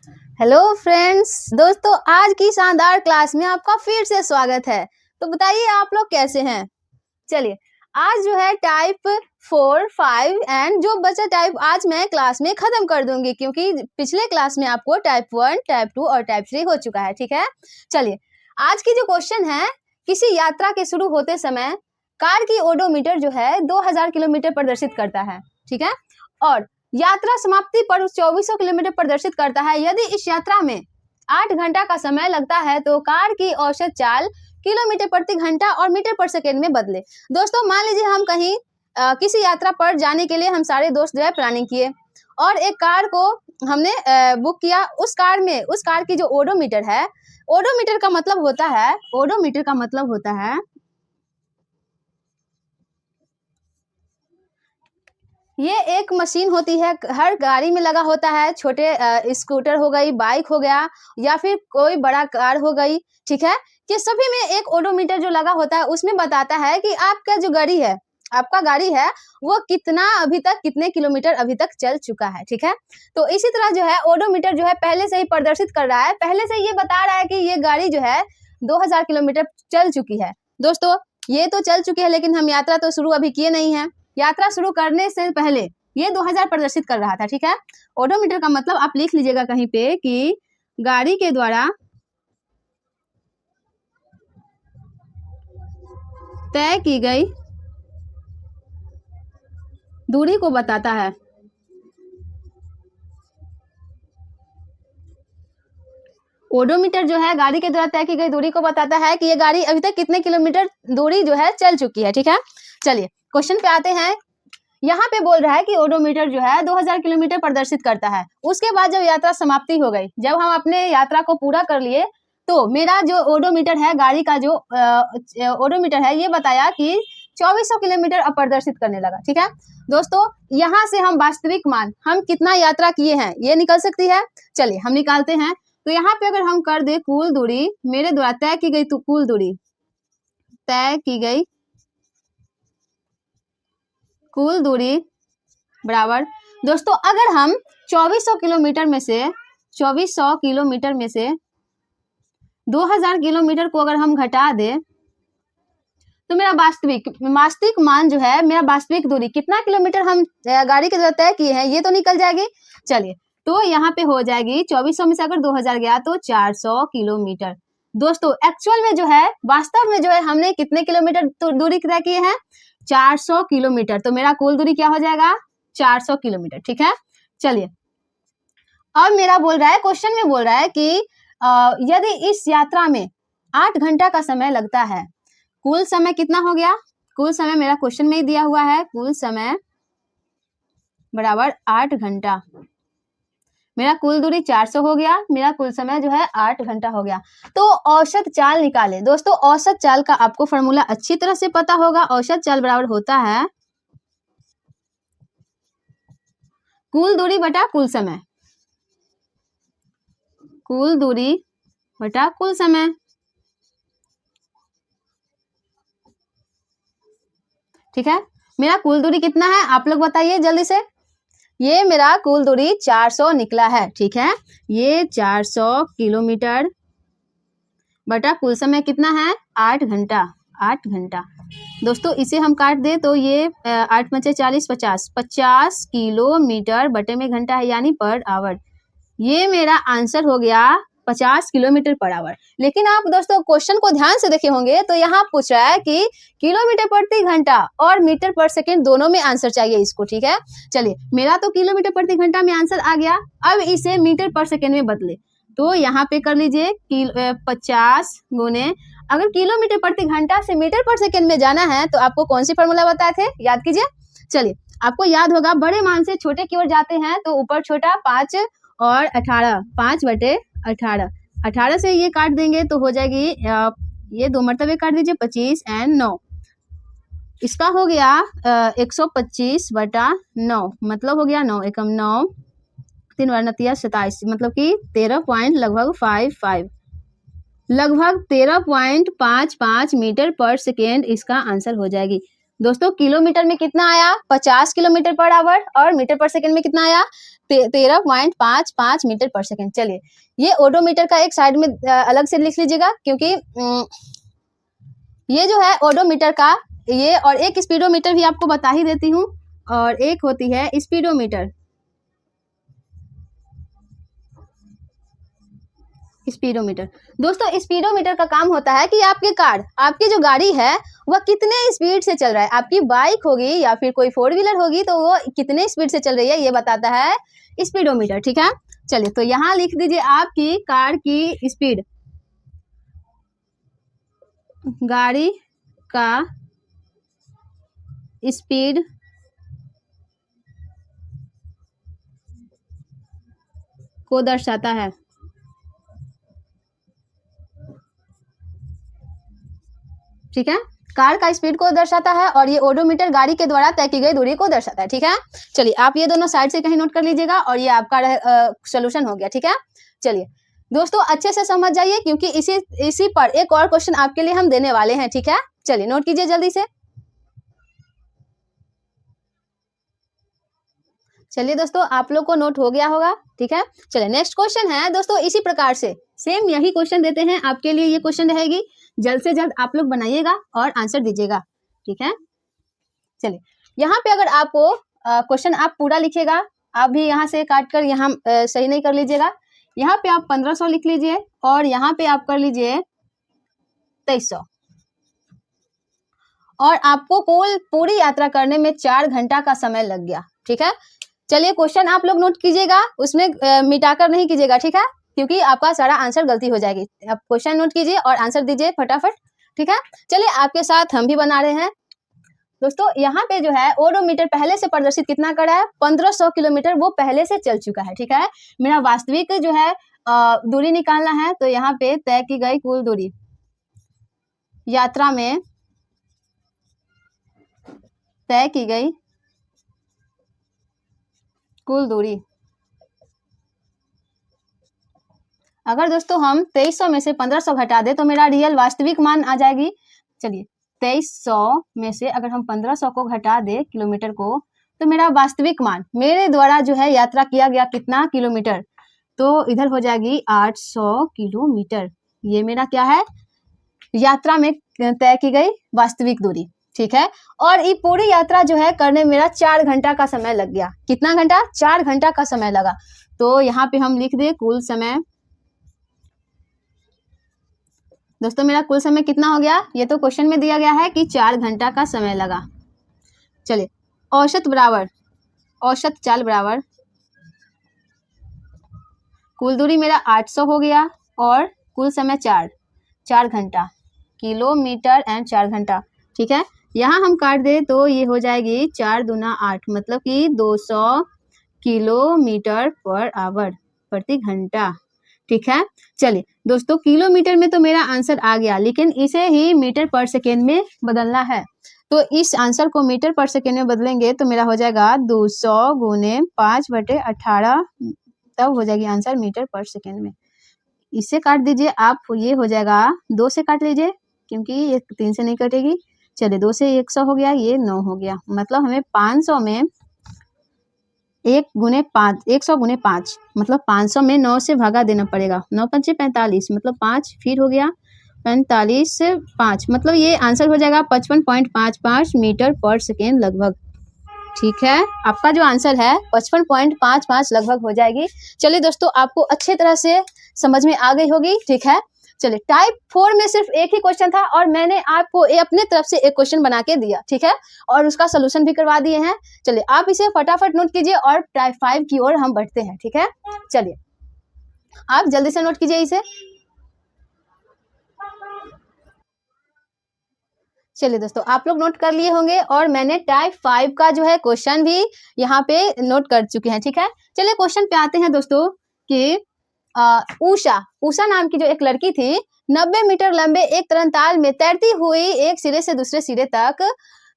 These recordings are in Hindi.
हेलो फ्रेंड्स, दोस्तों आज की शानदार क्लास में आपका फिर से स्वागत है। तो बताइए आप लोग कैसे हैं। चलिए आज जो है टाइप 4, 5 एंड जो बचा टाइप आज मैं क्लास में खत्म कर दूंगी, क्योंकि पिछले क्लास में आपको टाइप 1, टाइप 2 और टाइप 3 हो चुका है। ठीक है, चलिए आज की जो क्वेश्चन है, किसी यात्रा के शुरू होते समय कार की ओडोमीटर जो है 2000 किलोमीटर प्रदर्शित करता है। ठीक है, और यात्रा समाप्ति पर 2400 किलोमीटर प्रदर्शित करता है। यदि इस यात्रा में 8 घंटा का समय लगता है तो कार की औसत चाल किलोमीटर प्रति घंटा और मीटर पर सेकेंड में बदले। दोस्तों मान लीजिए हम कहीं किसी यात्रा पर जाने के लिए हम सारे दोस्त जो है प्लानिंग किए और एक कार को हमने बुक किया। उस कार की जो ओडोमीटर है, ओडोमीटर का मतलब होता है ये एक मशीन होती है, हर गाड़ी में लगा होता है। छोटे स्कूटर हो गई, बाइक हो गया या फिर कोई बड़ा कार हो गई। ठीक है, ये सभी में एक ओडोमीटर जो लगा होता है उसमें बताता है कि आपका गाड़ी है वो कितने किलोमीटर अभी तक चल चुका है। ठीक है, तो इसी तरह जो है ओडोमीटर जो है पहले से ही प्रदर्शित कर रहा है, पहले से ये बता रहा है कि ये गाड़ी जो है 2000 किलोमीटर चल चुकी है। दोस्तों ये तो चल चुकी है, लेकिन हम यात्रा तो शुरू अभी किए नहीं है। यात्रा शुरू करने से पहले ये 2000 प्रदर्शित कर रहा था। ठीक है, ओडोमीटर का मतलब आप लिख लीजिएगा कहीं पे कि गाड़ी के द्वारा तय की गई दूरी को बताता है। ओडोमीटर जो है गाड़ी के द्वारा तय की गई दूरी को बताता है कि ये गाड़ी अभी तक कितने किलोमीटर दूरी जो है चल चुकी है। ठीक है, चलिए क्वेश्चन पे आते हैं। यहाँ पे बोल रहा है कि ओडोमीटर जो है 2000 किलोमीटर प्रदर्शित करता है। उसके बाद जब यात्रा समाप्ति हो गई, जब हम अपने यात्रा को पूरा कर लिए, तो मेरा जो ओडोमीटर है, गाड़ी का जो ओडोमीटर है, ये बताया कि 2400 किलोमीटर अब प्रदर्शित करने लगा। ठीक है दोस्तों, यहाँ से हम वास्तविक मान हम कितना यात्रा किए हैं ये निकल सकती है। चलिए हम निकालते हैं। तो यहाँ पे अगर हम कर दे कुल दूरी, मेरे द्वारा तय की गई, तो कुल दूरी तय की गई कुल दूरी बराबर, दोस्तों अगर हम 2400 किलोमीटर में से 2000 किलोमीटर को अगर हम घटा दे, तो मेरा वास्तविक मान जो है, मेरा वास्तविक दूरी कितना किलोमीटर हम गाड़ी के द्वारा तय किए हैं ये तो निकल जाएगी। चलिए तो यहाँ पे हो जाएगी 2400 में से अगर 2000 गया तो 400 किलोमीटर। दोस्तों एक्चुअल में जो है, वास्तव में जो है, हमने कितने किलोमीटर तो दूरी तय किए हैं, 400 किलोमीटर। तो मेरा कुल दूरी क्या हो जाएगा, 400 किलोमीटर। ठीक है, चलिए अब मेरा बोल रहा है, क्वेश्चन में बोल रहा है कि यदि इस यात्रा में 8 घंटा का समय लगता है, कुल समय कितना हो गया, कुल समय मेरा क्वेश्चन में ही दिया हुआ है, कुल समय बराबर 8 घंटा। मेरा कुल दूरी 400 हो गया, मेरा कुल समय जो है 8 घंटा हो गया। तो औसत चाल निकाले। दोस्तों औसत चाल का आपको फॉर्मूला अच्छी तरह से पता होगा। औसत चाल बराबर होता है कुल दूरी बटा कुल समय, कुल दूरी बटा कुल समय। ठीक है, मेरा कुल दूरी कितना है आप लोग बताइए जल्दी से। ये मेरा कुल दूरी 400 निकला है। ठीक है, ये 400 किलोमीटर बटा कुल समय कितना है, 8 घंटा। 8 घंटा दोस्तों इसे हम काट दे तो ये 8 × 40 50 किलोमीटर बटे में घंटा है, यानी पर आवर। ये मेरा आंसर हो गया 50 किलोमीटर पर आवर। लेकिन आप दोस्तों क्वेश्चन को ध्यान से देखे होंगे तो यहाँ पूछ रहा है कि किलोमीटर प्रति घंटा और मीटर पर सेकेंड दोनों में आंसर चाहिए इसको। ठीक है, चलिए मेरा तो किलोमीटर प्रति घंटा में आंसर आ गया। अब इसे मीटर पर सेकेंड में बदले, तो यहाँ पे कर लीजिए 50 गुने, अगर किलोमीटर प्रति घंटा से मीटर पर सेकेंड में जाना है तो आपको कौन सी फॉर्मूला बताए थे, याद कीजिए। चलिए आपको याद होगा, बड़े मान से छोटे की ओर जाते हैं तो ऊपर छोटा 5 और 18, 5/18, 18 से ये काट देंगे तो हो जाएगी, ये 2 मरतबे काट दीजिए, 25 और 9, इसका हो गया 125/9, मतलब हो गया 9 एकम 9, 3 × 9 = 27, मतलब कि 13 पॉइंट लगभग 13.55 मीटर पर सेकेंड इसका आंसर हो जाएगी। दोस्तों किलोमीटर में कितना आया, 50 किलोमीटर पर आवर, और मीटर पर सेकेंड में कितना आया, 13.55 मीटर पर सेकेंड। चलिए ये ओडोमीटर का एक साइड में अलग से लिख लीजिएगा, क्योंकि ये जो है ओडोमीटर का ये, और एक स्पीडोमीटर भी आपको बता ही देती हूँ, और एक होती है स्पीडोमीटर। स्पीडोमीटर दोस्तों, स्पीडोमीटर का काम होता है कि आपकी जो गाड़ी है वह कितने स्पीड से चल रहा है। आपकी बाइक होगी या फिर कोई 4 व्हीलर होगी तो वो कितने स्पीड से चल रही है, ये बताता है स्पीडोमीटर। ठीक है, चलिए तो यहाँ लिख दीजिए आपकी कार की स्पीड, गाड़ी का स्पीड को दर्शाता है। ठीक है, कार का स्पीड को दर्शाता है, और ये ओडोमीटर गाड़ी के द्वारा तय की गई दूरी को दर्शाता है। ठीक है, चलिए आप ये दोनों साइड से कहीं नोट कर लीजिएगा, और ये आपका सोल्यूशन हो गया। ठीक है, चलिए दोस्तों अच्छे से समझ जाइए, क्योंकि इसी पर एक और क्वेश्चन आपके लिए हम देने वाले हैं। ठीक है, चलिए नोट कीजिए जल्दी से। चलिए दोस्तों आप लोग को नोट हो गया होगा। ठीक है, चलिए नेक्स्ट क्वेश्चन है दोस्तों, इसी प्रकार से सेम यही क्वेश्चन देते हैं आपके लिए। ये क्वेश्चन रहेगी, जल्द से जल्द आप लोग बनाइएगा और आंसर दीजिएगा। ठीक है, चलिए यहाँ पे अगर आपको क्वेश्चन आप पूरा लिखिएगा, आप भी यहाँ से काट कर यहाँ सही नहीं कर लीजिएगा। यहाँ पे आप 1500 लिख लीजिए, और यहाँ पे आप कर लीजिए 2300, और आपको कुल पूरी यात्रा करने में 4 घंटा का समय लग गया। ठीक है, चलिए क्वेश्चन आप लोग नोट कीजिएगा, उसमें मिटाकर नहीं कीजिएगा। ठीक है, क्योंकि आपका सारा आंसर गलती हो जाएगी। आप क्वेश्चन नोट कीजिए और आंसर दीजिए फटाफट। ठीक है, चलिए आपके साथ हम भी बना रहे हैं दोस्तों। यहाँ पे जो है ओडोमीटर पहले से प्रदर्शित कितना कर रहा है, 1500 किलोमीटर वो पहले से चल चुका है। ठीक है, मेरा वास्तविक जो है दूरी निकालना है, तो यहाँ पे तय की गई कुल दूरी, यात्रा में तय की गई कुल दूरी। अगर दोस्तों हम 2300 में से 1500 घटा दे तो मेरा रियल वास्तविक मान आ जाएगी। चलिए 2300 में से अगर हम 1500 को घटा दे किलोमीटर को, तो मेरा वास्तविक मान, मेरे द्वारा जो है यात्रा किया गया कितना किलोमीटर, तो इधर हो जाएगी 800 किलोमीटर। ये मेरा क्या है, यात्रा में तय की गई वास्तविक दूरी। ठीक है, और ये पूरी यात्रा जो है करने में मेरा 4 घंटा का समय लग गया। कितना घंटा, 4 घंटा का समय लगा। तो यहाँ पे हम लिख दे कुल समय। दोस्तों मेरा कुल समय कितना हो गया, ये तो क्वेश्चन में दिया गया है कि 4 घंटा का समय लगा। चलिए औसत बराबर, औसत चाल बराबर कुल दूरी मेरा 800 हो गया, और कुल समय 4 घंटा, किलोमीटर एंड 4 घंटा। ठीक है, यहाँ हम काट दे तो ये हो जाएगी 4 दूना 8, मतलब कि 200 किलोमीटर पर आवर, प्रति घंटा। ठीक है, चलिए दोस्तों किलोमीटर में तो मेरा आंसर आ गया, लेकिन इसे ही मीटर पर सेकेंड में बदलना है। तो इस आंसर को मीटर पर सेकेंड में बदलेंगे तो मेरा हो जाएगा 200 गुने 5/18, तब हो जाएगी आंसर मीटर पर सेकेंड में। इससे काट दीजिए आप, ये हो जाएगा 2 से काट लीजिए, क्योंकि ये 3 से नहीं कटेगी। चलिए 2 से 100 हो गया, ये 9 हो गया, मतलब हमें 500 में 100 गुने 5, मतलब 500 में 9 से भागा देना पड़ेगा। 9 पंचे 45, मतलब 5 फिर हो गया 45 से 5, मतलब ये आंसर हो जाएगा 55.55 मीटर पर सेकेंड लगभग। ठीक है, आपका जो आंसर है 55.55 लगभग हो जाएगी। चलिए दोस्तों आपको अच्छे तरह से समझ में आ गई होगी। ठीक है, चलिए टाइप 4 में सिर्फ एक ही क्वेश्चन था, और मैंने आपको अपने तरफ से एक क्वेश्चन बना के दिया। ठीक है, और उसका सोल्यूशन भी करवा दिए हैं। चलिए आप इसे फटाफट नोट कीजिए, और टाइप 5 की ओर हम बढ़ते हैं। ठीक है, चलिए आप जल्दी से नोट कीजिए इसे। चलिए दोस्तों आप लोग नोट कर लिए होंगे, और मैंने टाइप 5 का जो है क्वेश्चन भी यहाँ पे नोट कर चुके हैं। ठीक है, चलिए क्वेश्चन पे आते हैं दोस्तों कि उषा नाम की जो एक लड़की थी, 90 मीटर लंबे एक तरंताल में तैरती हुई एक सिरे से दूसरे सिरे तक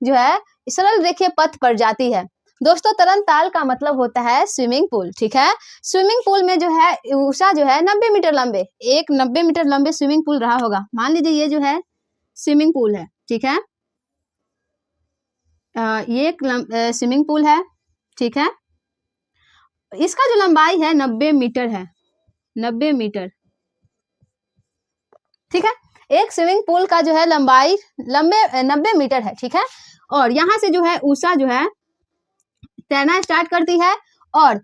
जो है सरल रेखीय पथ पर जाती है। दोस्तों तरंताल का मतलब होता है स्विमिंग पूल। ठीक है, स्विमिंग पूल में जो है उषा जो है 90 मीटर लंबे, एक 90 मीटर लंबे स्विमिंग पूल रहा होगा। मान लीजिए ये जो है स्विमिंग पूल है। ठीक है, ये एक स्विमिंग पूल है। ठीक है, इसका जो लंबाई है 90 मीटर है, 90 मीटर, ठीक है। एक स्विमिंग पूल का जो है लंबाई 90 मीटर है, ठीक है। और यहाँ से जो है उषा जो है तैरना स्टार्ट करती है और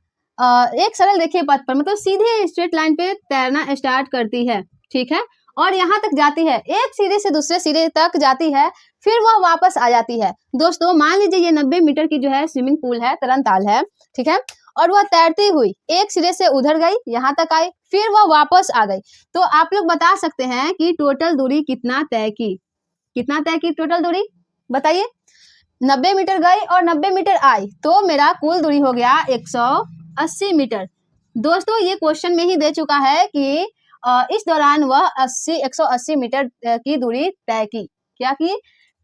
एक सरल रेखीय पथ पर, मतलब सीधे स्ट्रेट लाइन पे तैरना स्टार्ट करती है, ठीक है। और यहाँ तक जाती है, एक सिरे से दूसरे सिरे तक जाती है, फिर वह वापस आ जाती है। दोस्तों मान लीजिए ये 90 मीटर की जो है स्विमिंग पूल है, तरनताल है, ठीक है। और वह तैरती हुई एक सिरे से उधर गई, यहाँ तक आई, फिर वह वापस आ गई। तो आप लोग बता सकते हैं कि टोटल दूरी कितना तय की, कितना तय की टोटल दूरी बताइए। 90 मीटर गई और 90 मीटर आई, तो मेरा कुल दूरी हो गया 180 मीटर। दोस्तों ये क्वेश्चन में ही दे चुका है कि इस दौरान वह 180 मीटर की दूरी तय की। क्या की?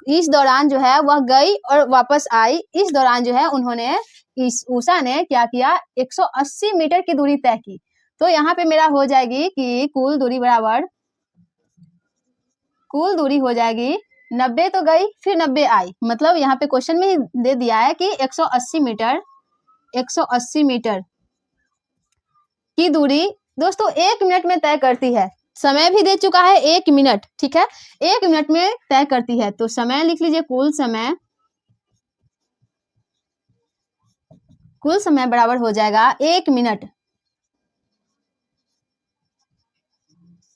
इस दौरान जो है वह गई और वापस आई, इस दौरान जो है उन्होंने, इस उषा ने क्या किया, 180 मीटर की दूरी तय की। तो यहाँ पे मेरा हो जाएगी कि कुल दूरी बराबर, कुल दूरी हो जाएगी 90 तो गई फिर 90 आई, मतलब यहाँ पे क्वेश्चन में ही दे दिया है कि 180 मीटर, 180 मीटर की दूरी दोस्तों 1 मिनट में तय करती है। समय भी दे चुका है 1 मिनट, ठीक है, 1 मिनट में तय करती है। तो समय लिख लीजिए, कुल समय बराबर हो जाएगा 1 मिनट,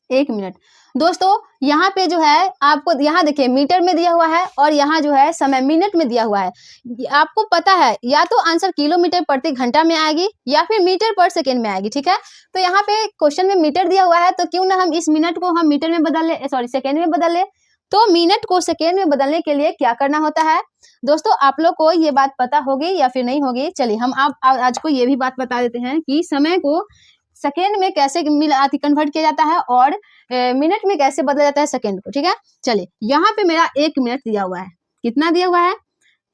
1 मिनट। दोस्तों यहाँ पे जो है आपको, यहाँ देखिए मीटर में दिया हुआ है और यहाँ जो है समय मिनट में दिया हुआ है। आपको पता है या तो आंसर किलोमीटर प्रति घंटा में आएगी या फिर मीटर पर सेकेंड में आएगी, ठीक है। तो यहाँ पे क्वेश्चन में मीटर दिया हुआ है, तो क्यों ना हम इस मिनट को हम मीटर में बदल ले, सॉरी सेकेंड में बदल ले। तो मिनट को सेकेंड में बदलने के लिए क्या करना होता है दोस्तों, आप लोग को ये बात पता होगी या फिर नहीं होगी। चलिए हम आज को ये भी बात बता देते हैं कि समय को सेकेंड में कैसे कन्वर्ट किया जाता है और मिनट में कैसे बदला जाता है सेकेंड को, ठीक है। चलिए यहाँ पे मेरा 1 मिनट दिया हुआ है, कितना दिया हुआ है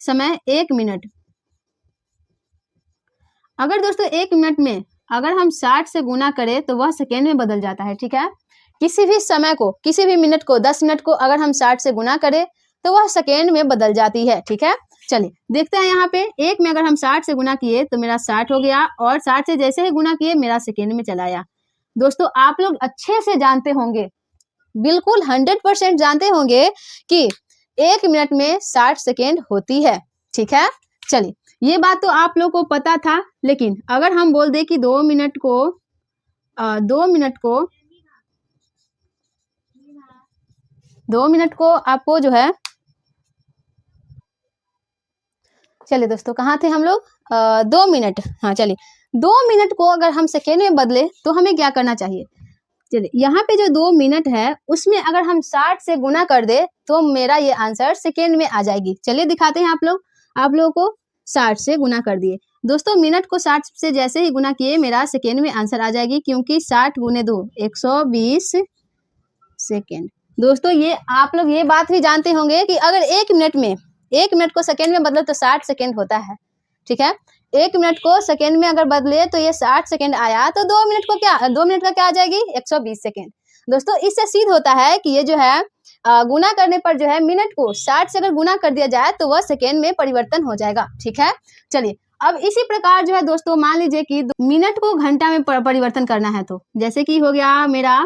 समय, 1 मिनट। अगर दोस्तों 1 मिनट में अगर हम 60 से गुना करें तो वह सेकेंड में बदल जाता है, ठीक है। किसी भी समय को, किसी भी मिनट को, 10 मिनट को अगर हम 60 से गुना करें तो वह सेकेंड में बदल जाती है, ठीक है। चलिए देखते हैं यहाँ पे, 1 में अगर हम 60 से गुना किए तो मेरा 60 हो गया और 60 से जैसे ही गुना किए मेरा सेकेंड में चला आया। दोस्तों आप लोग अच्छे से जानते होंगे, बिल्कुल 100% जानते होंगे कि 1 मिनट में 60 सेकेंड होती है, ठीक है। चलिए ये बात तो आप लोग को पता था, लेकिन अगर हम बोल दे कि 2 मिनट को आपको जो है, चलिए दोस्तों कहाँ थे हम लोग, 2 मिनट, हाँ चलिए 2 मिनट को अगर हम सेकेंड में बदले तो हमें क्या करना चाहिए। चलिए यहाँ पे जो 2 मिनट है उसमें अगर हम 60 से गुना कर दे तो मेरा ये आंसर सेकेंड में आ जाएगी। चलिए दिखाते हैं आप लोगों को 60 से गुना कर दिए। दोस्तों मिनट को 60 से जैसे ही गुना किए मेरा सेकेंड में आंसर आ जाएगी, क्योंकि 60 गुने 2 120 सेकेंड। दोस्तों ये आप लोग ये बात भी जानते होंगे कि अगर 1 मिनट को सेकेंड में बदले तो 60 सेकेंड होता है, ठीक है। 1 मिनट को सेकेंड में अगर बदले तो ये 60 सेकेंड आया, तो 2 मिनट का क्या आ जाएगी, 120 सेकेंड। दोस्तों इससे सिद्ध होता है कि ये जो है गुना करने पर जो है मिनट को 60 से अगर गुना कर दिया जाए तो वह सेकेंड में परिवर्तन हो जाएगा, ठीक है। चलिए अब इसी प्रकार जो है दोस्तों मान लीजिए कि मिनट को घंटा में परिवर्तन करना है, तो जैसे कि हो गया मेरा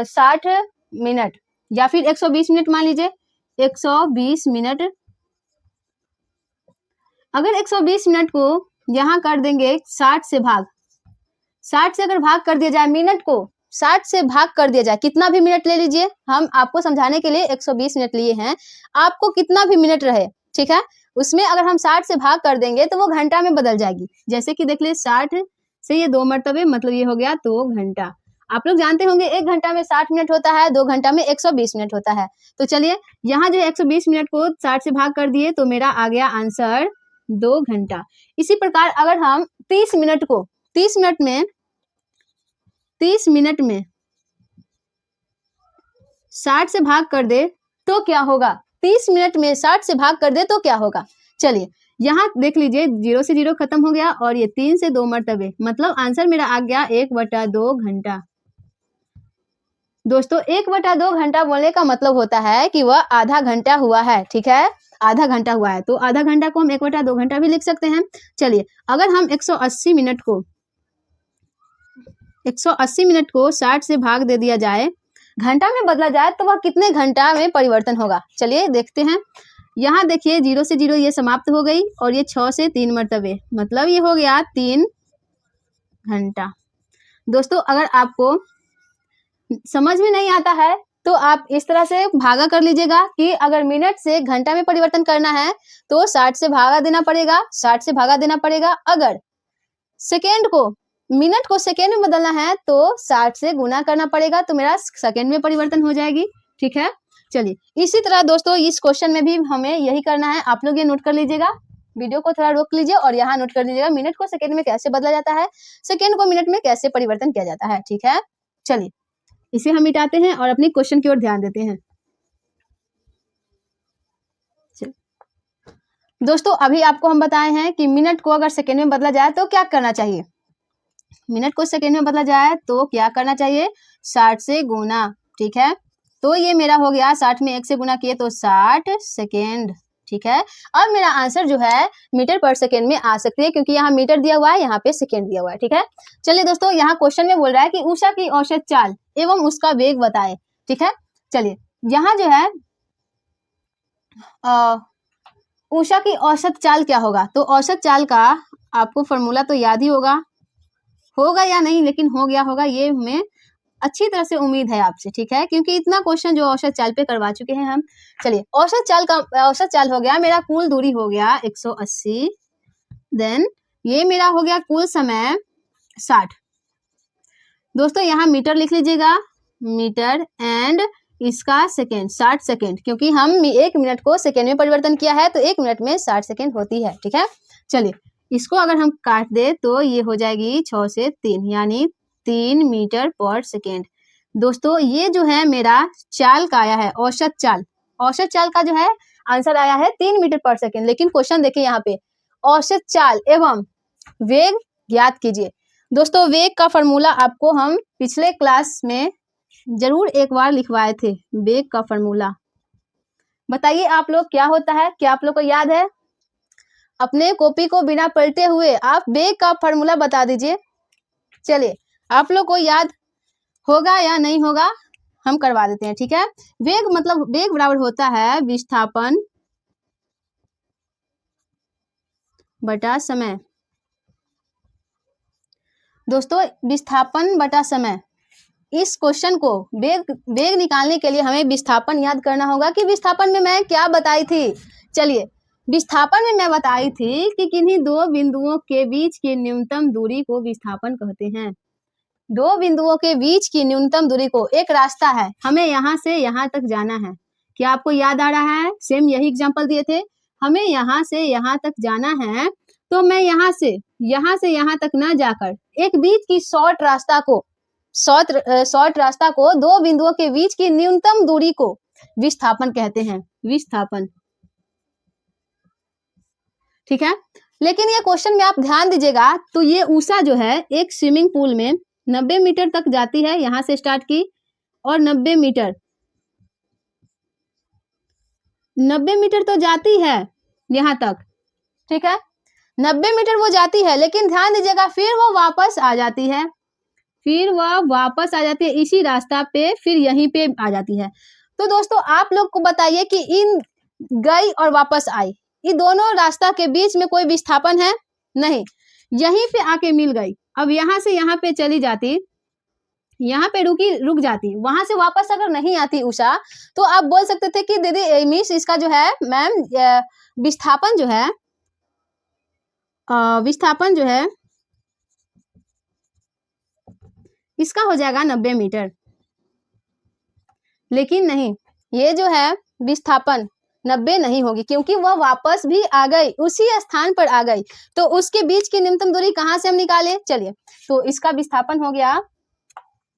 60 मिनट या फिर 120 मिनट, मान लीजिए 120 मिनट। अगर 120 मिनट को यहाँ कर देंगे 60 से भाग, 60 से अगर भाग कर दिया जाए, मिनट को 60 से भाग कर दिया जाए, कितना भी मिनट ले लीजिए, हम आपको समझाने के लिए 120 मिनट लिए हैं, आपको कितना भी मिनट रहे, ठीक है, उसमें अगर हम 60 से भाग कर देंगे तो वो घंटा में बदल जाएगी। जैसे कि देख लीजिए 60 से ये 2 मरतबे, मतलब ये हो गया 2 घंटा। आप लोग जानते होंगे 1 घंटा में 60 मिनट होता है, 2 घंटा में 120 मिनट होता है। तो चलिए यहाँ जो 120 मिनट को 60 से भाग कर दिए तो मेरा आ गया आंसर 2 घंटा। इसी प्रकार अगर हम 30 मिनट को 30 मिनट में 60 से भाग कर दे तो क्या होगा, 30 मिनट में 60 से भाग कर दे तो क्या होगा। चलिए यहाँ देख लीजिए 0 से 0 खत्म हो गया और ये 3 से 2 मरतबे, मतलब आंसर मेरा आ गया 1/2 घंटा। दोस्तों 1/2 घंटा बोलने का मतलब होता है कि वह आधा घंटा हुआ है, ठीक है। आधा घंटा हुआ है, तो आधा घंटा को हम 1/2 घंटा भी लिख सकते हैं। चलिए, अगर हम 180 मिनट को 60 से भाग दे दिया जाए, घंटा में बदला जाए, तो वह कितने घंटा में परिवर्तन होगा? चलिए देखते हैं। यहाँ देखिए 0 से 0 ये समाप्त हो गई और ये 6 से 3 मरतबे, मतलब ये हो गया 3 घंटा। दोस्तों, अगर आपको समझ में नहीं आता है तो आप इस तरह से भागा कर लीजिएगा कि अगर मिनट से घंटा में परिवर्तन करना है तो 60 से भागा देना पड़ेगा, 60 से भागा देना पड़ेगा। अगर सेकेंड को मिनट को सेकेंड में बदलना है तो 60 से गुना करना पड़ेगा, तो मेरा सेकेंड में परिवर्तन हो जाएगी। ठीक है, चलिए इसी तरह दोस्तों इस क्वेश्चन में भी हमें यही करना है। आप लोग ये नोट कर लीजिएगा, वीडियो को थोड़ा रोक लीजिए और यहाँ नोट कर लीजिएगा मिनट को सेकेंड में कैसे बदला जाता है, सेकेंड को मिनट में कैसे परिवर्तन किया जाता है। ठीक है, चलिए इसे हम मिटाते हैं और अपनी क्वेश्चन की ओर ध्यान देते हैं। दोस्तों, अभी आपको हम बताए हैं कि मिनट को अगर सेकेंड में बदला जाए तो क्या करना चाहिए। मिनट को सेकेंड में बदला जाए तो क्या करना चाहिए? 60 से गुना। ठीक है, तो ये मेरा हो गया 60 में 1 से गुना किए तो 60 सेकेंड। ठीक है, अब मेरा आंसर जो है मीटर पर सेकेंड में आ सकती है, क्योंकि यहाँ मीटर दिया हुआ है, यहाँ पे सेकेंड दिया हुआ है। ठीक है, चलिए दोस्तों, यहाँ क्वेश्चन में बोल रहा है कि उषा की औसत चाल एवं उसका वेग बताएं। ठीक है, चलिए यहाँ जो है उषा की औसत चाल क्या होगा, तो औसत चाल का आपको फॉर्मूला तो याद ही होगा या नहीं, लेकिन हो गया होगा, ये हमें अच्छी तरह से उम्मीद है आपसे। ठीक है, क्योंकि इतना क्वेश्चन जो औसत चाल पे करवा चुके हैं हम। चलिए, औसत चाल हो गया मेरा, कुल दूरी हो गया 180, देन ये मेरा हो गया कुल समय 60। दोस्तों यहाँ मीटर लिख लीजिएगा, मीटर, एंड इसका सेकेंड 60 सेकेंड, क्योंकि हम 1 मिनट को सेकेंड में परिवर्तन किया है तो 1 मिनट में 60 सेकेंड होती है। ठीक है, चलिए इसको अगर हम काट दे तो ये हो जाएगी 6 से 3, यानी 3 मीटर पर सेकेंड। दोस्तों ये जो है मेरा चाल का आया है, औसत चाल का जो है आंसर आया है 3 मीटर पर सेकेंड। लेकिन क्वेश्चन देखिए यहाँ पे, औसत चाल एवं वेग ज्ञात कीजिए। दोस्तों वेग का फॉर्मूला आपको हम पिछले क्लास में जरूर एक बार लिखवाए थे। वेग का फॉर्मूला बताइए आप लोग क्या होता है, क्या आप लोग को याद है? अपने कॉपी को बिना पलटे हुए आप वेग का फॉर्मूला बता दीजिए। चलिए आप लोग को याद होगा या नहीं होगा, हम करवा देते हैं। ठीक है, वेग बराबर होता है विस्थापन बटा समय। दोस्तों विस्थापन बटा समय, इस क्वेश्चन को वेग निकालने के लिए हमें विस्थापन याद करना होगा कि विस्थापन में मैं क्या बताई थी। चलिए, विस्थापन में मैं बताई थी कि किन्हीं दो बिंदुओं के बीच की न्यूनतम दूरी को विस्थापन कहते हैं। दो बिंदुओं के बीच की न्यूनतम दूरी को, एक रास्ता है, हमें यहाँ से यहाँ तक जाना है। क्या आपको याद आ रहा है? सेम यही एग्जाम्पल दिए थे, हमें यहाँ से यहाँ तक जाना है, तो मैं यहाँ से यहाँ तक ना जाकर एक बीच की शॉर्ट रास्ता को दो बिंदुओं के बीच की न्यूनतम दूरी को विस्थापन कहते हैं, विस्थापन। ठीक है, लेकिन ये क्वेश्चन में आप ध्यान दीजिएगा तो ये उषा जो है एक स्विमिंग पूल में 90 मीटर तक जाती है, यहां से स्टार्ट की और 90 मीटर तो जाती है यहां तक। ठीक है, 90 मीटर वो जाती है, लेकिन ध्यान दीजिएगा फिर वो वापस आ जाती है, इसी रास्ता पे, फिर यहीं पे आ जाती है। तो दोस्तों आप लोग को बताइए कि इन गई और वापस आई, ये दोनों रास्ता के बीच में कोई विस्थापन है? नहीं, यहीं पे आके मिल गई। अब यहाँ से यहाँ पे चली जाती, यहाँ पे रुक जाती, वहां से वापस अगर नहीं आती उषा, तो आप बोल सकते थे कि दीदी मिस इसका जो है मैम विस्थापन जो है इसका हो जाएगा 90 मीटर। लेकिन नहीं, ये जो है विस्थापन 90 नहीं होगी, क्योंकि वह वापस भी आ गई, उसी स्थान पर आ गई, तो उसके बीच की न्यूनतम दूरी कहां से हम निकाले? चलिए, तो इसका विस्थापन हो गया,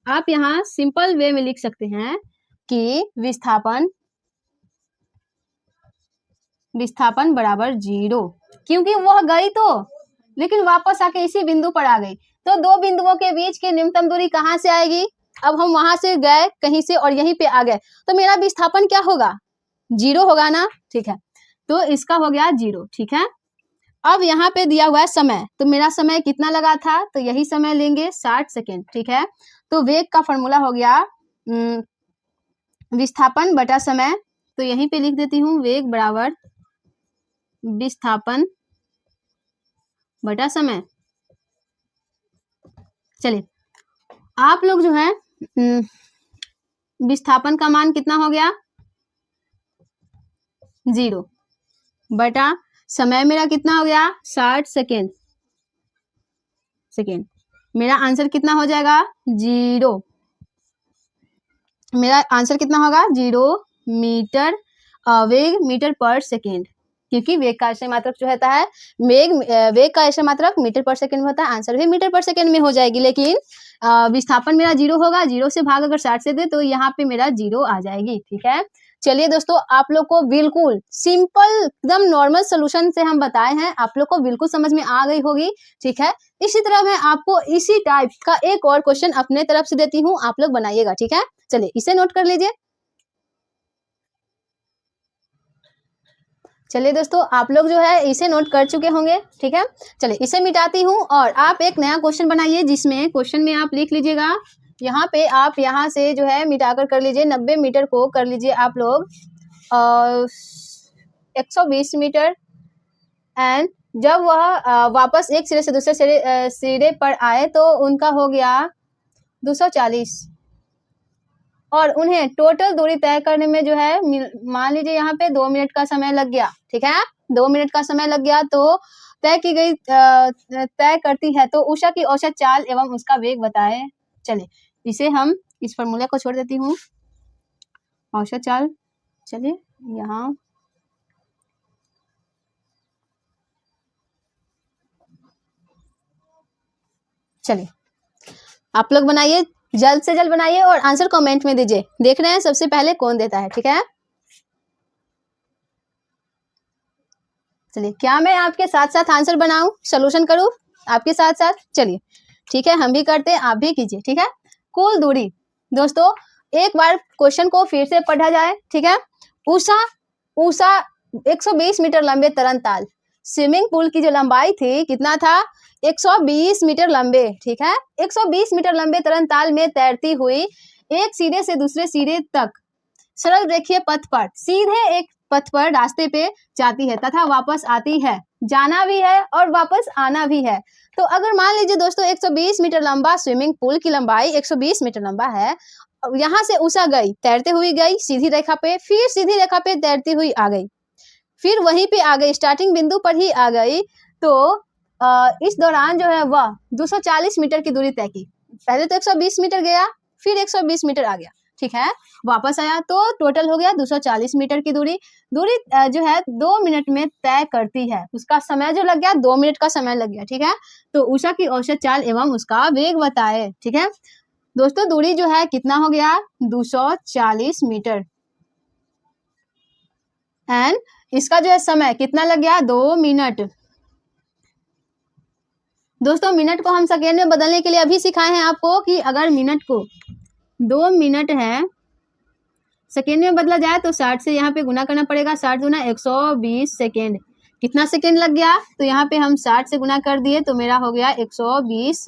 आप यहाँ सिंपल वे में लिख सकते हैं कि विस्थापन बराबर 0, क्योंकि वह गई तो, लेकिन वापस आके इसी बिंदु पर आ गई, तो दो बिंदुओं के बीच की न्यूनतम दूरी कहां से आएगी? अब हम वहां से गए कहीं से और यहीं पे आ गए, तो मेरा विस्थापन क्या होगा? 0 होगा ना। ठीक है, तो इसका हो गया 0, ठीक है। अब यहाँ पे दिया हुआ है समय, तो मेरा समय कितना लगा था, तो यही समय लेंगे 60 सेकेंड, ठीक है। तो वेग का फॉर्मूला हो गया विस्थापन बटा समय, तो यहीं पे लिख देती हूँ वेग बराबर विस्थापन बटा समय। चलिए आप लोग जो है विस्थापन का मान कितना हो गया 0 बटा समय मेरा कितना हो गया 60 सेकेंड। मेरा आंसर कितना हो जाएगा 0। मेरा आंसर कितना होगा 0 मीटर वेग मीटर पर सेकेंड, क्योंकि वेग का आश्रय मात्रक जो होता है वेग का आश्रय मात्रक मीटर पर सेकेंड में होता है, आंसर भी मीटर पर सेकेंड में हो जाएगी। लेकिन विस्थापन मेरा 0 होगा, 0 से भाग अगर 60 से दे तो यहाँ पे मेरा 0 आ जाएगी, ठीक है। चलिए दोस्तों, आप लोग को बिल्कुल सिंपल एकदम नॉर्मल सोल्यूशन से हम बताए हैं, आप लोग को बिल्कुल समझ में आ गई होगी, ठीक है। इसी तरह मैं आपको इसी टाइप का एक और क्वेश्चन अपने तरफ से देती हूँ, आप लोग बनाइएगा, ठीक है। चलिए इसे नोट कर लीजिए। चलिए दोस्तों, आप लोग जो है इसे नोट कर चुके होंगे, ठीक है। चलिए इसे मिटाती हूँ और आप एक नया क्वेश्चन बनाइए, जिसमें क्वेश्चन में आप लिख लीजिएगा, यहाँ पे आप यहाँ से जो है मिटाकर कर लीजिए, 90 मीटर को कर लीजिए आप लोग 120 मीटर। एंड जब वह वापस एक सिरे से दूसरे सिरे पर आए तो उनका हो गया 240, और उन्हें टोटल दूरी तय करने में जो है मान लीजिए यहाँ पे 2 मिनट का समय लग गया, ठीक है। 2 मिनट का समय लग गया तो तय करती है तो उषा की औसत चाल एवं उसका वेग बताए। चलिए इसे हम इस फॉर्मूला को छोड़ देती हूँ, औसत चाल। चलिए यहाँ चलिए आप लोग बनाइए, जल्द से जल्द बनाइए और आंसर कमेंट में दीजिए। देख रहे हैं सबसे पहले कौन देता है, ठीक है। चलिए क्या मैं आपके साथ साथ आंसर बनाऊं, सोल्यूशन करूं आपके साथ साथ? चलिए ठीक है, हम भी करते हैं, आप भी कीजिए, ठीक है। कुल दूरी, दोस्तों एक बार क्वेश्चन को फिर से पढ़ा जाए, ठीक है। उषा 120 मीटर लंबे तरनताल, स्विमिंग पूल की जो लंबाई थी कितना था 120 मीटर लंबे, ठीक है। 120 मीटर लंबे तरनताल में तैरती हुई एक सिरे से दूसरे सिरे तक सरल रेखीय पथ पर सीधे एक पथ पर रास्ते पे जाती है तथा वापस आती है, जाना भी है और वापस आना भी है। तो अगर मान लीजिए दोस्तों 120 मीटर लंबा स्विमिंग पूल की लंबाई 120 मीटर लंबा है, यहाँ से उषा गई, तैरते हुई गई सीधी रेखा पे, फिर सीधी रेखा पे तैरती हुई आ गई, फिर वहीं पे आ गई, स्टार्टिंग बिंदु पर ही आ गई। तो इस दौरान जो है वह 240 मीटर की दूरी तय की। पहले तो 120 मीटर गया, फिर 120 मीटर आ गया, ठीक है, वापस आया, तो टोटल हो गया 240 मीटर की दूरी जो है 2 मिनट में तय करती है। उसका समय जो लग गया 2 मिनट का समय लग गया, ठीक है। तो उषा की औसत चाल एवं उसका वेग बताए, ठीक है। दोस्तों दूरी जो है कितना हो गया 240 मीटर, एंड इसका जो है समय कितना लग गया 2 मिनट। दोस्तों मिनट को हम सेकेंड में बदलने के लिए अभी सिखाए हैं आपको कि अगर मिनट को 2 मिनट है सेकेंड में बदला जाए तो 60 से यहाँ पे गुना करना पड़ेगा, 60 गुना 120 सेकेंड, कितना सेकेंड लग गया, तो यहाँ पे हम 60 से गुना कर दिए तो मेरा हो गया 120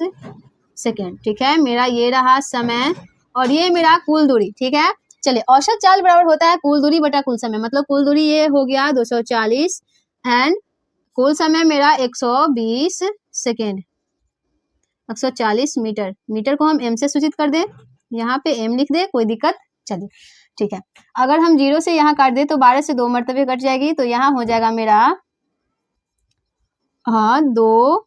सेकेंड, ठीक है। मेरा ये रहा समय और ये मेरा कुल दूरी, ठीक है। चलिए औसत चाल बराबर होता है कुल दूरी बटा कुल समय, मतलब कुल दूरी ये हो गया 240 एंड कुल समय मेरा 120 सेकेंड, 140 मीटर। मीटर को हम एम से सूचित कर दें, यहाँ पे एम लिख दे, कोई दिक्कत? चलिए ठीक है। अगर हम 0 से यहाँ काट दे तो 12 से 2 मरतबे कट जाएगी, तो यहाँ हो जाएगा मेरा 2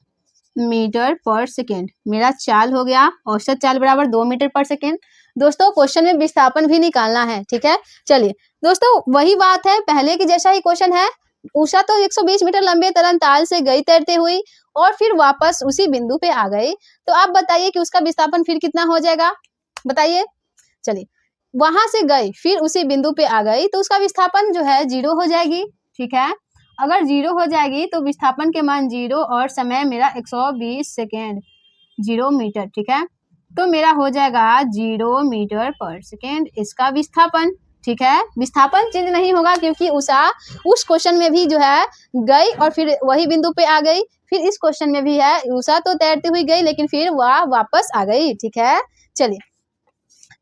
मीटर पर सेकेंड। मेरा चाल हो गया औसत चाल बराबर 2 मीटर पर सेकेंड। दोस्तों क्वेश्चन में विस्थापन भी निकालना है, ठीक है। चलिए दोस्तों वही बात है, पहले की जैसा ही क्वेश्चन है। उषा तो 120 मीटर लंबे तरनताल से गई तैरते हुई और फिर वापस उसी बिंदु पे आ गई, तो आप बताइए कि उसका विस्थापन फिर कितना हो जाएगा, बताइए। चलिए वहां से गई फिर उसी बिंदु पे आ गई तो उसका विस्थापन जो है 0 हो जाएगी, ठीक है। अगर 0 हो जाएगी तो विस्थापन के मान 0 और समय मेरा 120 सेकेंड, 0 मीटर, ठीक है। तो मेरा हो जाएगा 0 मीटर पर सेकेंड इसका विस्थापन, ठीक है, विस्थापन चेंज नहीं होगा क्योंकि उषा उस क्वेश्चन में भी जो है गई और फिर वही बिंदु पे आ गई, फिर इस क्वेश्चन में भी है उषा तो तैरती हुई गई लेकिन फिर वह वापस आ गई। ठीक है, चलिए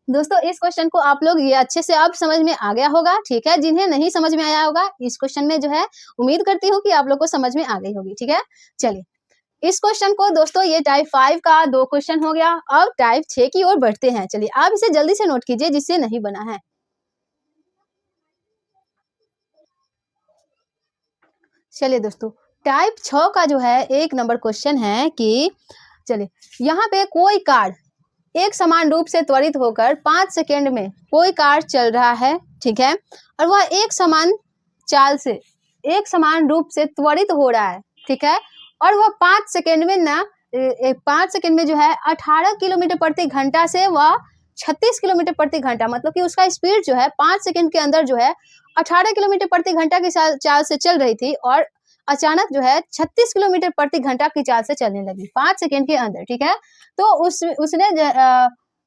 दोस्तों इस क्वेश्चन को आप लोग ये अच्छे से अब समझ में आ गया होगा। ठीक है, जिन्हें नहीं समझ में आया होगा इस क्वेश्चन में जो है उम्मीद करती हूँ कि आप लोग को समझ में आ गई होगी। ठीक है, चलिए इस क्वेश्चन को दोस्तों ये टाइप 5 का 2 क्वेश्चन हो गया। अब टाइप 6 की ओर बढ़ते हैं। चलिए आप इसे जल्दी से नोट कीजिए जिससे नहीं बना है। चलिए दोस्तों टाइप 6 का जो है 1 नंबर क्वेश्चन है कि चलिए यहाँ पे कोई कार एक समान रूप से त्वरित होकर 5 सेकेंड में कोई कार चल रहा है। ठीक है, और वह एक समान चाल से एक समान रूप से त्वरित हो रहा है। ठीक है, और वह 5 सेकेंड में ना 5 सेकेंड में जो है 18 किलोमीटर प्रति घंटा से वह 36 किलोमीटर प्रति घंटा, मतलब कि उसका स्पीड जो है 5 सेकेंड के अंदर जो है 18 किलोमीटर प्रति घंटा की चाल से चल रही थी और अचानक जो है 36 किलोमीटर प्रति घंटा की चाल से चलने लगी 5 सेकेंड के अंदर। ठीक है, तो उसने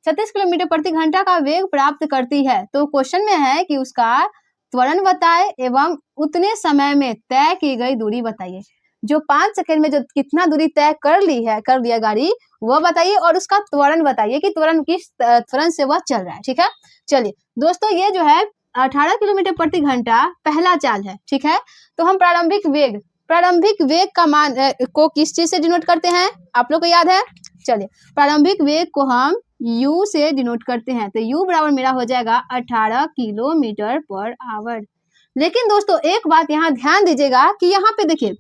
36 किलोमीटर प्रति घंटा का वेग प्राप्त करती है। तो क्वेश्चन में है कि उसका त्वरण बताए एवं उतने समय में तय की गई दूरी बताइए। जो 5 सेकेंड में जो कितना दूरी तय कर लिया गाड़ी वो बताइए और उसका त्वरण बताइए कि त्वरण किस त्वरण से वह चल रहा है। ठीक है, चलिए दोस्तों ये जो है 18 किलोमीटर प्रति घंटा पहला चाल है। ठीक है, तो हम प्रारंभिक वेग का मान को किस चीज से डिनोट करते हैं आप लोग को याद है? चलिए प्रारंभिक वेग को हम u से डिनोट करते हैं, तो u बराबर मेरा हो जाएगा 18 किलोमीटर पर आवर। लेकिन दोस्तों एक बात यहाँ ध्यान दीजिएगा कि यहाँ पे देखिए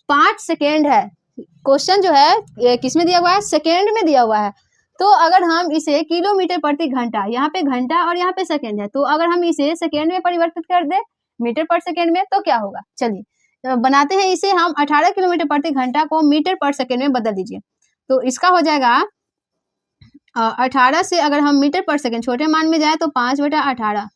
5 सेकेंड है, क्वेश्चन जो है ये किस में दिया हुआ है? सेकेंड में दिया हुआ है। तो अगर हम इसे किलोमीटर प्रति घंटा, यहाँ पे घंटा और यहाँ पे सेकेंड है, तो अगर हम इसे सेकेंड में परिवर्तित कर दे मीटर पर सेकेंड में तो क्या होगा? चलिए बनाते हैं इसे हम 18 किलोमीटर प्रति घंटा को मीटर पर सेकेंड में बदल दीजिए। तो इसका हो जाएगा 18 से अगर हम मीटर पर सेकेंड छोटे मान में जाए तो 5/18,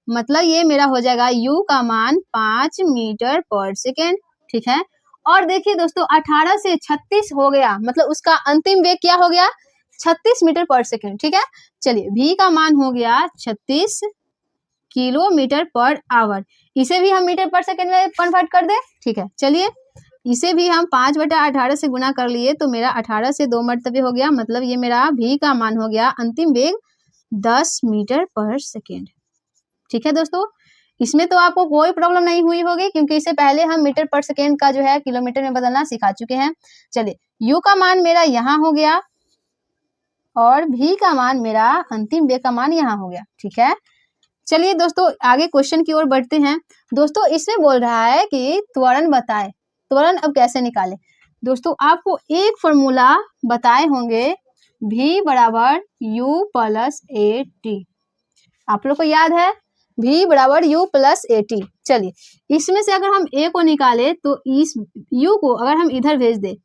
मतलब ये मेरा हो जाएगा u का मान 5 मीटर पर सेकेंड। ठीक है, और देखिए दोस्तों 18 से 36 हो गया, मतलब उसका अंतिम वेग क्या हो गया? 36 मीटर पर सेकेंड। ठीक है, चलिए v का मान हो गया 36 किलोमीटर पर आवर, इसे भी हम मीटर पर सेकेंड में कन्वर्ट कर दे। ठीक है, चलिए इसे भी हम 5/18 से गुना कर लिए तो मेरा 18 से 2 मर्तबे हो गया, मतलब ये मेरा v का मान हो गया अंतिम वेग 10 मीटर पर सेकेंड। ठीक है दोस्तों, इसमें तो आपको कोई प्रॉब्लम नहीं हुई होगी क्योंकि इससे पहले हम मीटर पर सेकेंड का जो है किलोमीटर में बदलना सिखा चुके हैं। चलिए u का मान मेरा यहाँ हो गया और v का मान मेरा अंतिम वेग का मान यहाँ हो गया। ठीक है, चलिए दोस्तों आगे क्वेश्चन की ओर बढ़ते हैं। दोस्तों इसमें बोल रहा है कि त्वरण बताए, त्वरण अब कैसे निकाले? दोस्तों आपको एक फॉर्मूला बताए होंगे v बराबर u प्लस ए टी, आप लोग को याद है v बराबर u प्लस ए टी। चलिए इसमें से अगर हम a को निकाले तो इस u को अगर हम इधर भेज दे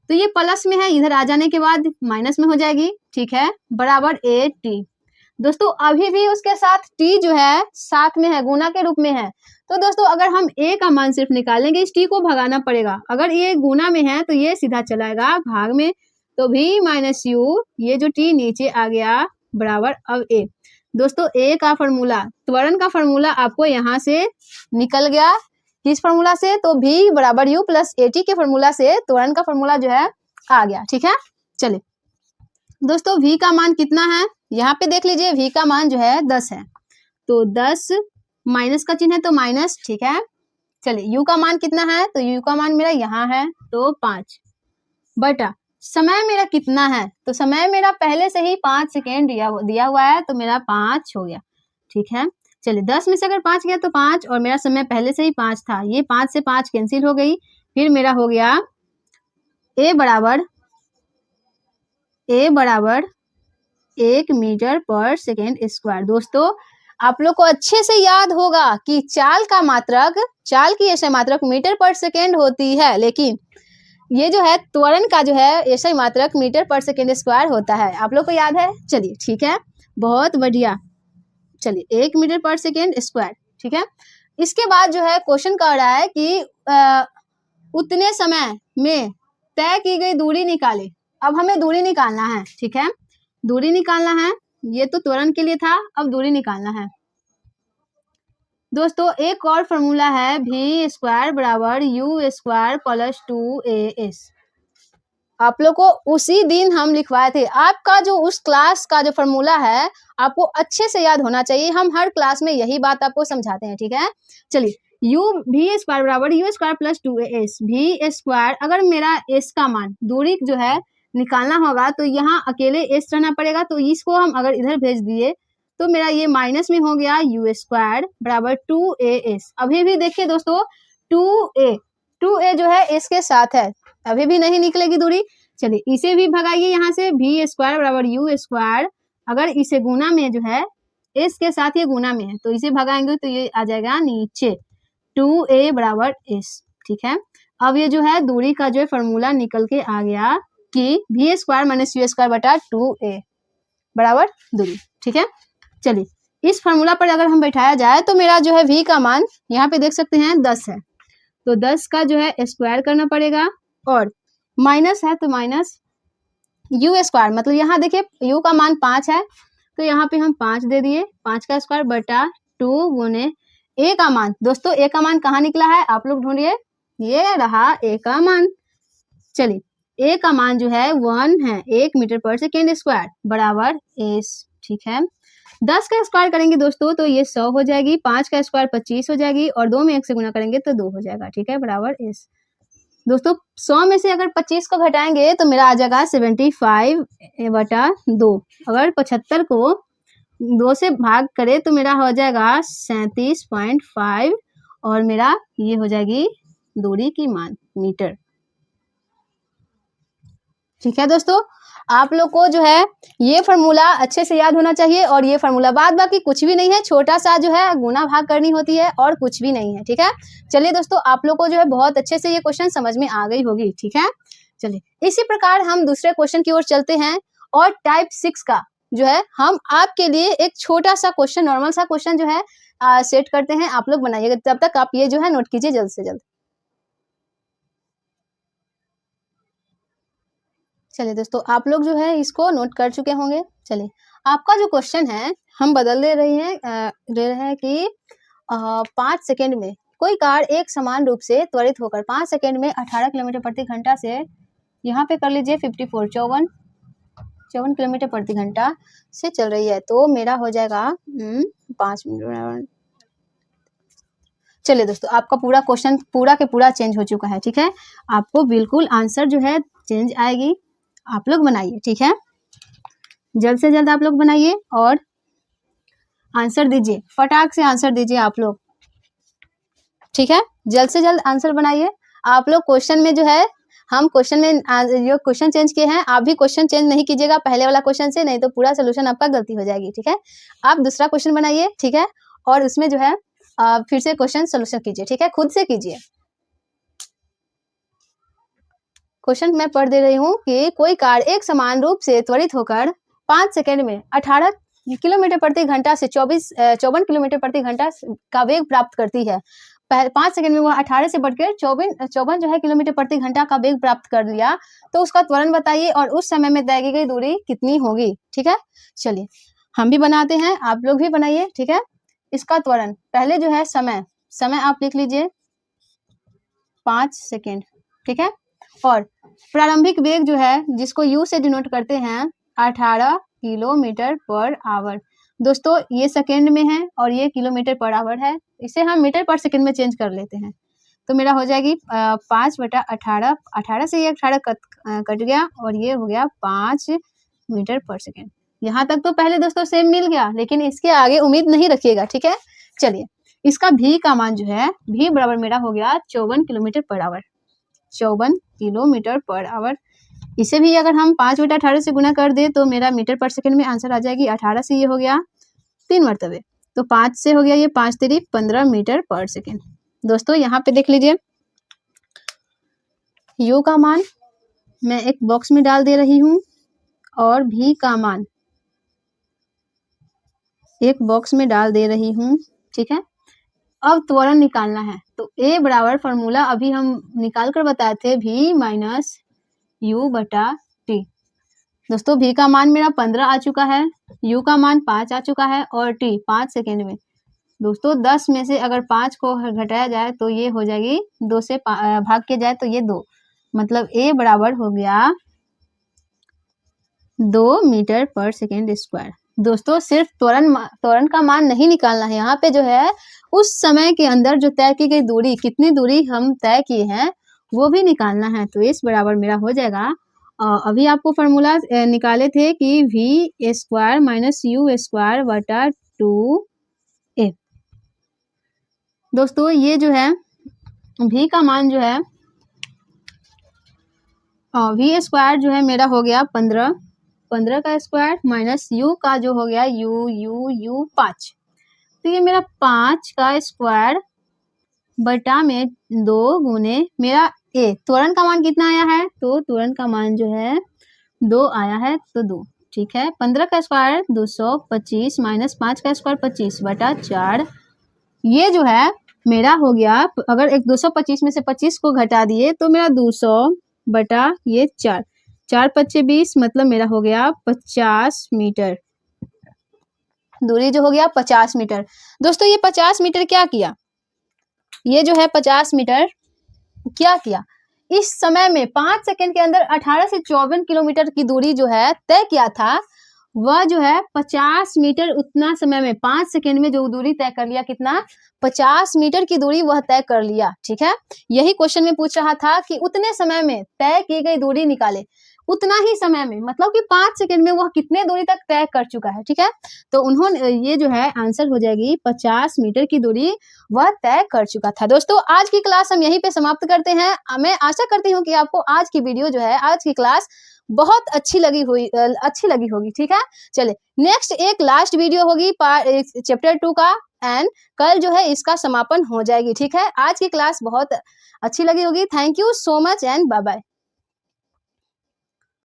तो ये प्लस में है, इधर आ जाने के बाद माइनस में हो जाएगी। ठीक है, बराबर ए टी। दोस्तों अभी भी उसके साथ t जो है साथ में है, गुना के रूप में है। तो दोस्तों अगर हम a का मान सिर्फ निकालेंगे इस t को भगाना पड़ेगा, अगर ये गुना में है तो ये सीधा चलाएगा भाग में, तो v माइनस u ये जो t नीचे आ गया बराबर अब a। दोस्तों a का फॉर्मूला, त्वरण का फॉर्मूला आपको यहाँ से निकल गया, किस फॉर्मूला से? तो v बराबर u प्लस ए टी के फॉर्मूला से त्वरण का फॉर्मूला जो है आ गया। ठीक है, चलिए दोस्तों v का मान कितना है यहाँ पे देख लीजिए, v का मान जो है 10 है, तो 10 माइनस का चिन्ह है तो माइनस। ठीक है, चलिए u का मान कितना है? तो u का मान मेरा यहाँ है तो 5 बटा समय मेरा कितना है? तो समय मेरा पहले से ही 5 सेकेंड दिया हुआ है तो मेरा 5 हो गया। ठीक है, चलिए 10 में से अगर 5 गया तो 5 और मेरा समय पहले से ही 5 था, ये 5 से 5 कैंसिल हो गई, फिर मेरा हो गया a बराबर 1 मीटर पर सेकेंड स्क्वायर। दोस्तों आप लोग को अच्छे से याद होगा कि चाल की ऐसा मात्रक मीटर पर सेकेंड होती है, लेकिन ये जो है त्वरण का जो है ऐसा मात्रक मीटर पर सेकेंड स्क्वायर होता है, आप लोग को याद है? चलिए ठीक है, बहुत बढ़िया। चलिए 1 मीटर पर सेकेंड स्क्वायर। ठीक है, इसके बाद जो है क्वेश्चन कह रहा है कि उतने समय में तय की गई दूरी निकाले। अब हमें दूरी निकालना है। ठीक है, दूरी निकालना है, ये तो त्वरण के लिए था, अब दूरी निकालना है। दोस्तों एक और फॉर्मूला है v स्क्वायर बराबर u स्क्वायर प्लस 2as। आप लोग को उसी दिन हम लिखवाए थे। आपका जो उस क्लास का जो फॉर्मूला है आपको अच्छे से याद होना चाहिए। हम हर क्लास में यही बात आपको समझाते हैं, ठीक है। चलिए v स्क्वायर बराबर u square plus 2as। v square, अगर मेरा s का मान, दूरी जो है निकालना होगा तो यहाँ अकेले s रहना पड़ेगा, तो इसको हम अगर इधर भेज दिए तो मेरा ये माइनस में हो गया u स्क्वायर बराबर 2as। अभी भी देखिए दोस्तों 2a जो है s के साथ है, अभी भी नहीं निकलेगी दूरी। चलिए इसे भी भगाइए यहाँ से, v स्क्वायर बराबर u स्क्वायर, अगर इसे गुना में जो है s के साथ ये गुना में है तो इसे भगाएंगे तो ये आ जाएगा नीचे 2a बराबर s, ठीक है। अब ये जो है दूरी का जो है फॉर्मूला निकल के आ गया कि v square minus u square बटा 2a बराबर दूरी, ठीक है। चलिए इस फॉर्मूला पर अगर हम बैठाया जाए तो मेरा जो है v का मान यहाँ पे देख सकते हैं 10 है, तो 10 का जो है स्क्वायर करना पड़ेगा, और माइनस है तो माइनस u स्क्वायर, मतलब यहाँ देखिए u का मान 5 है तो यहाँ पे हम 5 दे दिए, 5 का स्क्वायर बटा 2 गुने a का मान। दोस्तों a का मान कहाँ निकला है आप लोग ढूंढिए, ये रहा a का मान। चलिए a का मान जो है 1 है, 1 मीटर पर सेकेंड स्क्वायर बराबर s, ठीक है। 10 का स्क्वायर करेंगे दोस्तों तो ये 100 हो जाएगी, 5 का स्क्वायर 25 हो जाएगी, और 2 में 1 से गुना करेंगे तो 2 हो जाएगा, ठीक है, बराबर s। दोस्तों 100 में से अगर 25 को घटाएंगे तो मेरा आ जाएगा 75 बटा 2। अगर 75 को 2 से भाग करे तो मेरा हो जाएगा 37.5, और मेरा ये हो जाएगी दूरी की मान मीटर, ठीक है। दोस्तों आप लोग को जो है ये फॉर्मूला अच्छे से याद होना चाहिए, और ये फॉर्मूला बाद बाकी कुछ भी नहीं है, छोटा सा जो है गुना भाग करनी होती है और कुछ भी नहीं है, ठीक है। चलिए दोस्तों आप लोग को जो है बहुत अच्छे से ये क्वेश्चन समझ में आ गई होगी, ठीक है। चलिए इसी प्रकार हम दूसरे क्वेश्चन की ओर चलते हैं, और टाइप 6 का जो है हम आपके लिए एक छोटा सा क्वेश्चन, नॉर्मल सा क्वेश्चन जो है सेट करते हैं। आप लोग बनाइएगा, तब तक आप ये जो है नोट कीजिए जल्द से जल्द। चलिए दोस्तों आप लोग जो है इसको नोट कर चुके होंगे। चलिए आपका जो क्वेश्चन है हम बदल दे रहे हैं कि 5 सेकेंड में कोई कार एक समान रूप से त्वरित होकर 5 सेकेंड में 18 किलोमीटर प्रति घंटा से, यहाँ पे कर लीजिए 54 किलोमीटर प्रति घंटा से चल रही है, तो मेरा हो जाएगा 5 मिनट। चलिए दोस्तों आपका पूरा क्वेश्चन पूरा के पूरा चेंज हो चुका है, ठीक है। आपको बिल्कुल आंसर जो है चेंज आएगी, आप लोग बनाइए, ठीक है। जल्द से जल्द आप लोग बनाइए और आंसर दीजिए, फटाक से आंसर दीजिए आप लोग, ठीक है। जल्द से जल्द आंसर बनाइए आप लोग। क्वेश्चन में जो है हम क्वेश्चन में जो क्वेश्चन चेंज किए हैं, आप भी क्वेश्चन चेंज नहीं कीजिएगा पहले वाला क्वेश्चन से, नहीं तो पूरा सोल्यूशन आपका गलती हो जाएगी, ठीक है। आप दूसरा क्वेश्चन बनाइए, ठीक है, और उसमें जो है फिर से क्वेश्चन सोल्यूशन कीजिए, ठीक है, खुद से कीजिए। क्वेश्चन मैं पढ़ दे रही हूँ कि कोई कार एक समान रूप से त्वरित होकर 5 सेकेंड में 18 किलोमीटर प्रति घंटा से 54 किलोमीटर प्रति घंटा का वेग प्राप्त करती है। 5 सेकेंड में वो 18 से बढ़कर 54 जो है किलोमीटर प्रति घंटा का वेग प्राप्त कर लिया, तो उसका त्वरण बताइए और उस समय में तय की गई दूरी कितनी होगी, ठीक है। चलिए हम भी बनाते हैं, आप लोग भी बनाइए, ठीक है। इसका त्वरण पहले जो है समय आप लिख लीजिए 5 सेकेंड, ठीक है, और प्रारंभिक वेग जो है जिसको u से डिनोट करते हैं 18 किलोमीटर पर आवर। दोस्तों ये सेकेंड में है और ये किलोमीटर पर आवर है, इसे हम मीटर पर सेकेंड में चेंज कर लेते हैं, तो मेरा हो जाएगी 5 बटा 18, 18 से ये 18 कट गया और ये हो गया 5 मीटर पर सेकेंड। यहाँ तक तो पहले दोस्तों सेम मिल गया, लेकिन इसके आगे उम्मीद नहीं रखिएगा, ठीक है। चलिए इसका v का मान जो है v बराबर मेरा हो गया 54 kilometre per hour, 54 kilometre per hour. इसे भी अगर हम 5 बटा 18 से गुना कर दे तो मेरा मीटर पर सेकंड में आंसर आ जाएगी। 18 से ये हो गया 3 मरतबे, तो 5 से हो गया ये 5 3 15 मीटर पर सेकंड। दोस्तों यहाँ पे देख लीजिए u का मान मैं एक बॉक्स में डाल दे रही हूँ और v का मान एक बॉक्स में डाल दे रही हूँ, ठीक है। अब त्वरण निकालना है तो a बराबर फॉर्मूला अभी हम निकाल कर बताए थे v माइनस u बटा t। दोस्तों v का मान मेरा 15 आ चुका है, u का मान 5 आ चुका है और t 5 सेकेंड में दोस्तों 10 में से अगर 5 को घटाया जाए तो ये हो जाएगी 2 से भाग के जाए तो ये 2, मतलब A बराबर हो गया 2 मीटर पर सेकेंड स्क्वायर। दोस्तों सिर्फ त्वरण का मान नहीं निकालना है, यहाँ पे जो है उस समय के अंदर जो तय की गई दूरी, कितनी दूरी हम तय किए हैं वो भी निकालना है। तो इस बराबर मेरा हो जाएगा, अभी आपको फॉर्मूला निकाले थे कि v square minus you square बटा 2a। दोस्तों ये जो है v का मान जो है v स्क्वायर जो है मेरा हो गया 15 का स्क्वायर माइनस u का जो हो गया u 5, तो ये मेरा 5 का स्क्वायर बटा में 2 गुने मेरा a। त्वरण का मान कितना आया है, तो त्वरण का मान जो है 2 आया है, तो 2 ठीक है। 15 का स्क्वायर 225 माइनस 5 का स्क्वायर 25 बटा 4, ये जो है मेरा हो गया, अगर एक 225 में से 25 को घटा दिए तो मेरा 200 बटा ये 4, 4 पच्चे 20, मतलब मेरा हो गया 50 मीटर। दूरी जो हो गया 50 मीटर। दोस्तों ये 50 मीटर क्या किया, ये जो है 50 मीटर क्या किया, इस समय में 5 सेकंड के अंदर 18 से 54 किलोमीटर की दूरी जो है तय किया था, वह जो है 50 मीटर उतना समय में 5 सेकंड में जो दूरी तय कर लिया, कितना 50 मीटर की दूरी वह तय कर लिया। ठीक है, यही क्वेश्चन में पूछ रहा था कि उतने समय में तय की गई दूरी निकाले, उतना ही समय में, मतलब कि 5 सेकंड में वह कितने दूरी तक तय कर चुका है। ठीक है, तो उन्होंने ये जो है आंसर हो जाएगी 50 मीटर की दूरी वह तय कर चुका था। दोस्तों आज की क्लास हम यहीं पे समाप्त करते हैं। मैं आशा करती हूँ कि आपको आज की वीडियो जो है, आज की क्लास बहुत अच्छी लगी होगी। ठीक है, चले नेक्स्ट एक लास्ट वीडियो होगी चैप्टर 2 का, एंड कल जो है इसका समापन हो जाएगी। ठीक है, आज की क्लास बहुत अच्छी लगी होगी। Thank you so much and bye bye.